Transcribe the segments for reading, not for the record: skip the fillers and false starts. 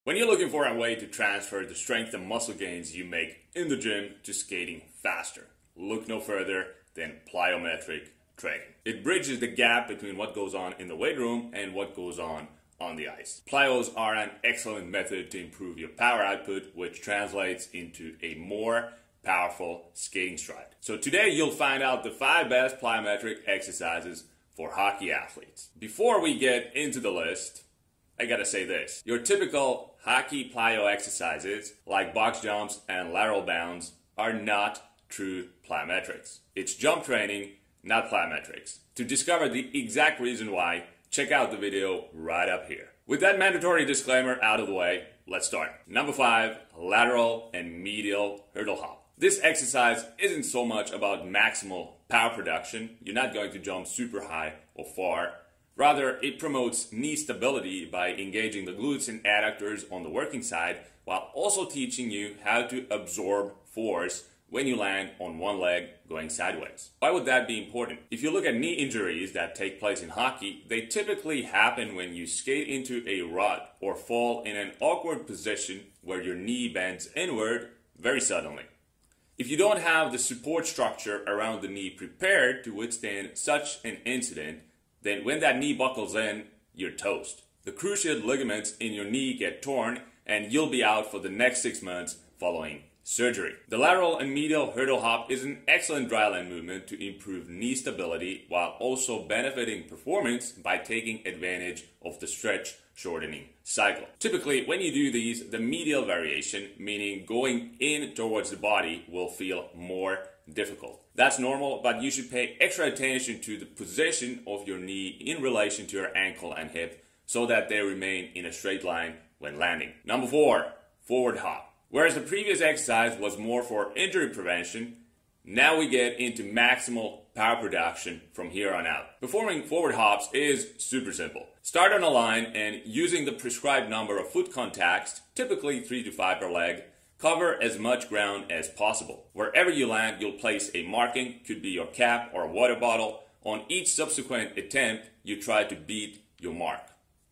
When you're looking for a way to transfer the strength and muscle gains you make in the gym to skating faster, look no further than plyometric training. It bridges the gap between what goes on in the weight room and what goes on the ice. Plyos are an excellent method to improve your power output, which translates into a more powerful skating stride. So today you'll find out the 5 best plyometric exercises for hockey athletes. Before we get into the list, I gotta say this. Your typical hockey plyo exercises, like box jumps and lateral bounds, are not true plyometrics. It's jump training, not plyometrics. To discover the exact reason why, check out the video right up here. With that mandatory disclaimer out of the way, let's start. Number 5, lateral and medial hurdle hop. This exercise isn't so much about maximal power production. You're not going to jump super high or far. Rather, it promotes knee stability by engaging the glutes and adductors on the working side, while also teaching you how to absorb force when you land on one leg going sideways. Why would that be important? If you look at knee injuries that take place in hockey, they typically happen when you skate into a rut or fall in an awkward position where your knee bends inward very suddenly. If you don't have the support structure around the knee prepared to withstand such an incident, then when that knee buckles in, you're toast. The cruciate ligaments in your knee get torn and you'll be out for the next 6 months following surgery. The lateral and medial hurdle hop is an excellent dryland movement to improve knee stability while also benefiting performance by taking advantage of the stretch shortening cycle. Typically, when you do these, the medial variation, meaning going in towards the body, will feel more difficult. That's normal, but you should pay extra attention to the position of your knee in relation to your ankle and hip so that they remain in a straight line when landing. Number 4, forward hop. Whereas the previous exercise was more for injury prevention, now we get into maximal power production from here on out. Performing forward hops is super simple. Start on a line and using the prescribed number of foot contacts, typically 3 to 5 per leg, cover as much ground as possible. Wherever you land, you'll place a marking, could be your cap or a water bottle. On each subsequent attempt, you try to beat your mark.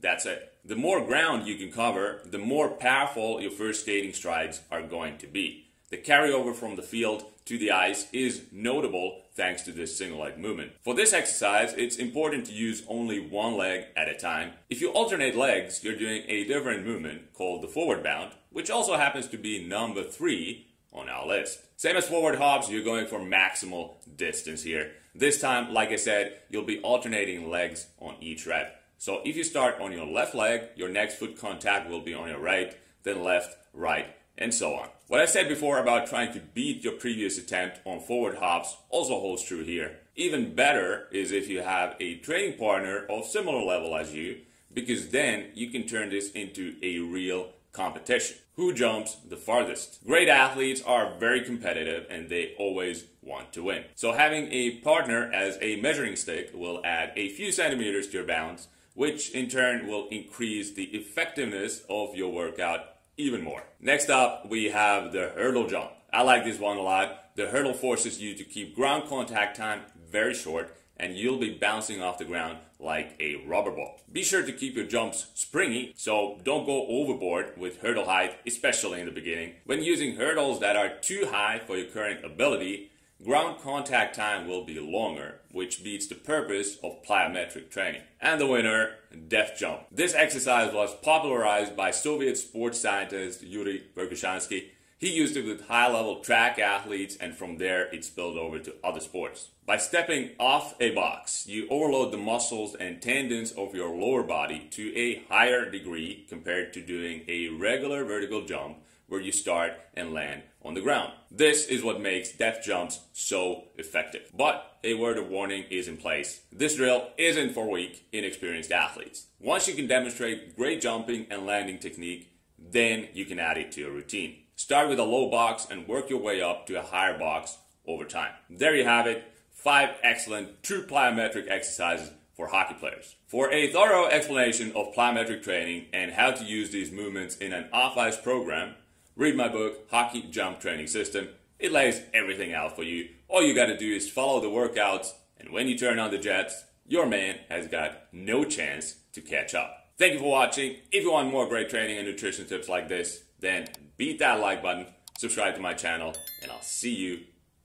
That's it. The more ground you can cover, the more powerful your first skating strides are going to be. The carryover from the field to the ice is notable thanks to this single leg movement. For this exercise, it's important to use only one leg at a time. If you alternate legs, you're doing a different movement called the forward bound, which also happens to be number 3 on our list. Same as forward hops, you're going for maximal distance here. This time, like I said, you'll be alternating legs on each rep. So if you start on your left leg, your next foot contact will be on your right, then left, right, and so on. What I said before about trying to beat your previous attempt on forward hops also holds true here. Even better is if you have a training partner of similar level as you, because then you can turn this into a real competition. Who jumps the farthest? Great athletes are very competitive and they always want to win. So having a partner as a measuring stick will add a few centimeters to your bounce, which in turn will increase the effectiveness of your workout even more. Next up, we have the hurdle jump. I like this one a lot. The hurdle forces you to keep ground contact time very short and you'll be bouncing off the ground like a rubber ball. Be sure to keep your jumps springy, so don't go overboard with hurdle height, especially in the beginning. When using hurdles that are too high for your current ability, ground contact time will be longer, which beats the purpose of plyometric training. And the winner, death jump. This exercise was popularized by Soviet sports scientist Yuri Verkhoshansky. He used it with high-level track athletes, and from there it spilled over to other sports. By stepping off a box, you overload the muscles and tendons of your lower body to a higher degree compared to doing a regular vertical jump where you start and land on the ground. This is what makes death jumps so effective. But a word of warning is in place. This drill isn't for weak, inexperienced athletes. Once you can demonstrate great jumping and landing technique, then you can add it to your routine. Start with a low box and work your way up to a higher box over time. There you have it, 5 excellent true plyometric exercises for hockey players. For a thorough explanation of plyometric training and how to use these movements in an off-ice program, read my book, Hockey Jump Training System. It lays everything out for you. All you gotta do is follow the workouts, and when you turn on the jets, your man has got no chance to catch up. Thank you for watching. If you want more great training and nutrition tips like this, then beat that like button, subscribe to my channel, and I'll see you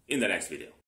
in the next video.